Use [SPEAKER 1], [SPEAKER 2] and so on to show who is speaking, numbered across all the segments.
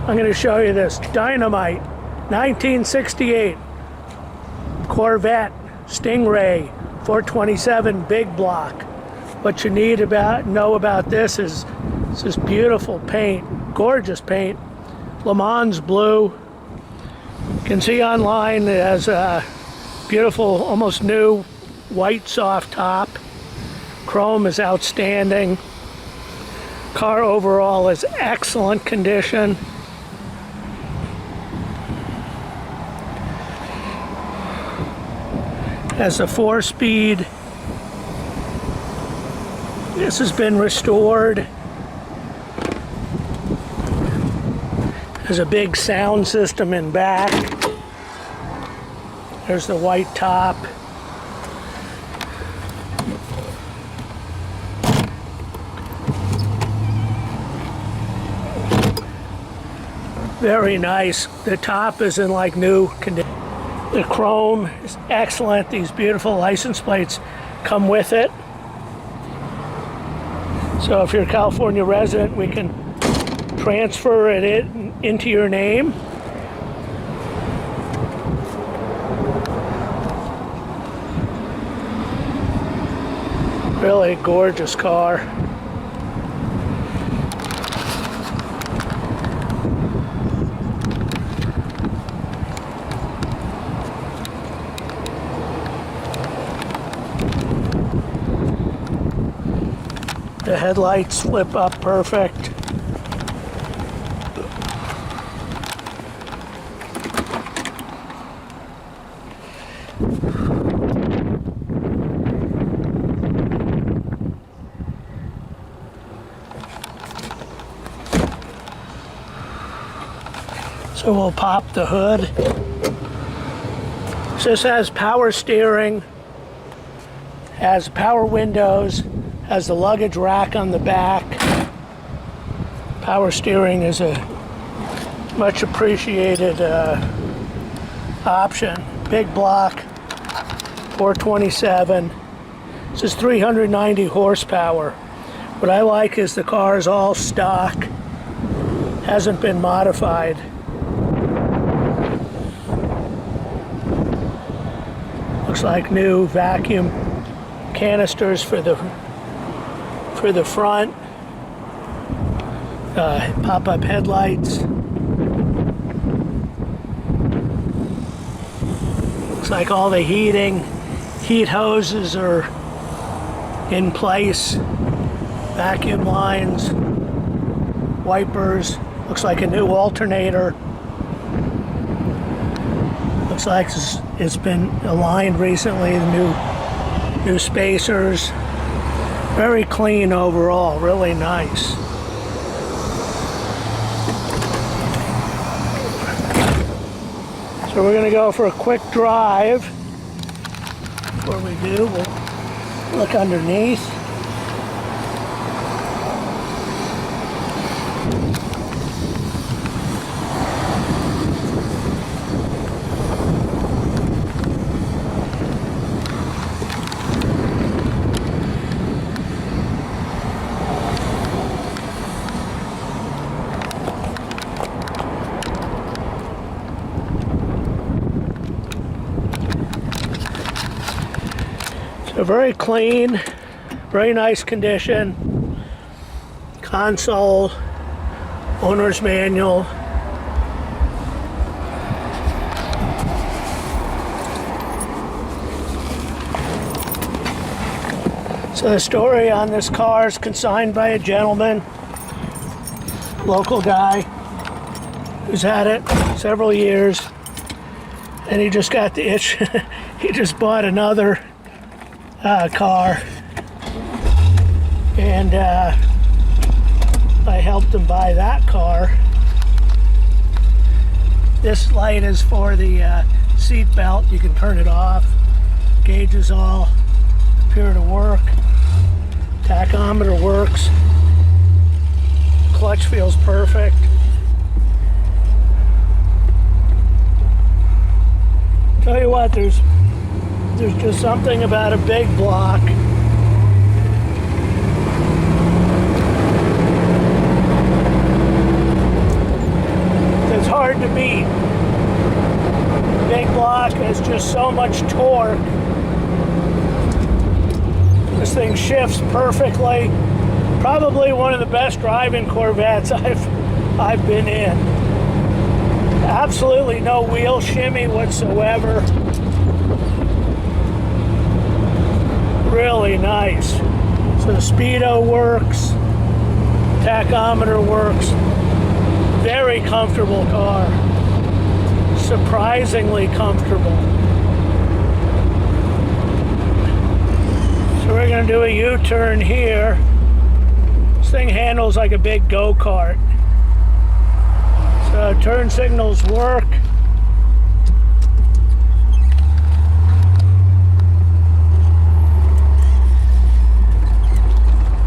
[SPEAKER 1] I'm going to show you this dynamite 1968 Corvette Stingray 427 big block. What you need know about this is this beautiful paint, gorgeous paint, Lemans Blue. You can see online it has a beautiful, almost new white soft top. Chrome is outstanding. Car overall is excellent condition. Has a 4-speed. This has been restored. There's a big sound system in back. There's the white top. Very nice. The top is in like new condition. The chrome is excellent. These beautiful license plates come with it. So if you're a California resident, we can transfer it into your name. Really gorgeous car. The headlights flip up perfect. So we'll pop the hood. This has power steering, has power windows, has the luggage rack on the back. Power steering is a much appreciated option. Big block, 427. This is 390 horsepower. What I like is the car is all stock, hasn't been modified. Looks like new vacuum canisters for the front, pop-up headlights. Looks like all the heat hoses are in place. Vacuum lines, wipers. Looks like a new alternator. Looks like it's been aligned recently. The new spacers. Very clean overall, really nice. So we're going to go for a quick drive. Before we do, we'll look underneath. So very clean, very nice condition. Console, owner's manual. So the story on this car is consigned by a gentleman, local guy, who's had it several years, and he just got the itch. He just bought another car, and I helped him buy that car. This light is for the seat belt. You can turn it off. Gauges all appear to work. Tachometer works. Clutch feels perfect. Tell you what, there's just something about a big block. hard to beat. Big block has just so much torque. This thing shifts perfectly. Probably one of the best driving Corvettes I've been in. Absolutely no wheel shimmy whatsoever. Really nice. So the speedo works, tachometer works. Very comfortable car. Surprisingly comfortable. So we're going to do a U-turn here. This thing handles like a big go-kart. So turn signals work.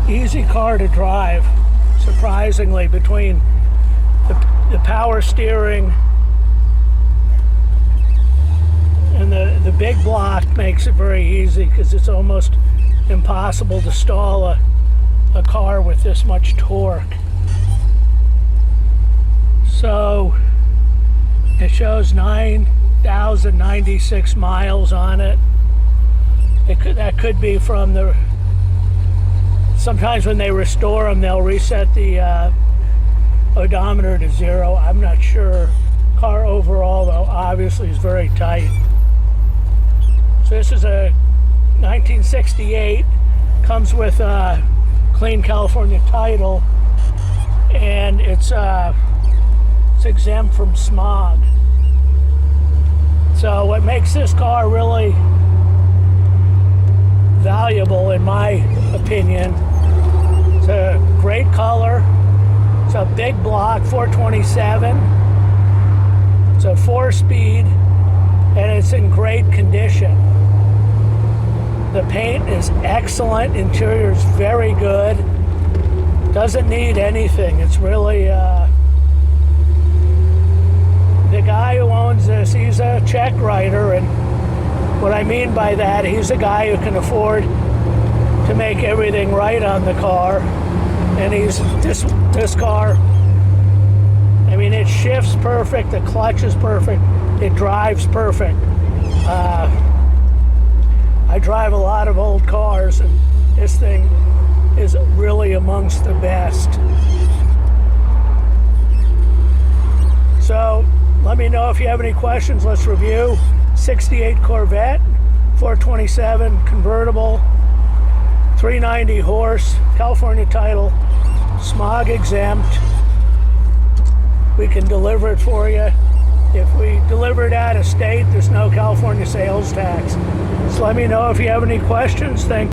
[SPEAKER 1] Easy car to drive, surprisingly, between the power steering and the big block makes it very easy because it's almost impossible to stall a car with this much torque. So it shows 9,096 miles on it. That could be from the, sometimes when they restore them, they'll reset the odometer to 0. I'm not sure. Car overall, though, obviously is very tight. So this is a 1968, comes with a clean California title, and it's exempt from smog. So what makes this car really valuable, in my opinion, it's a great color, it's a big block, 427, it's a 4-speed, and it's in great condition. The paint is excellent, interior is very good, doesn't need anything. It's really, the guy who owns this, he's a check writer, and what I mean by that, he's a guy who can afford to make everything right on the car. And this car, I mean, it shifts perfect, the clutch is perfect, it drives perfect. I drive a lot of old cars, and this thing is really amongst the best. So let me know if you have any questions. Let's review 68 Corvette, 427 convertible, 390 horse, California title, smog exempt. We can deliver it for you. If we deliver it out of state, there's no California sales tax. So let me know if you have any questions. Thank you.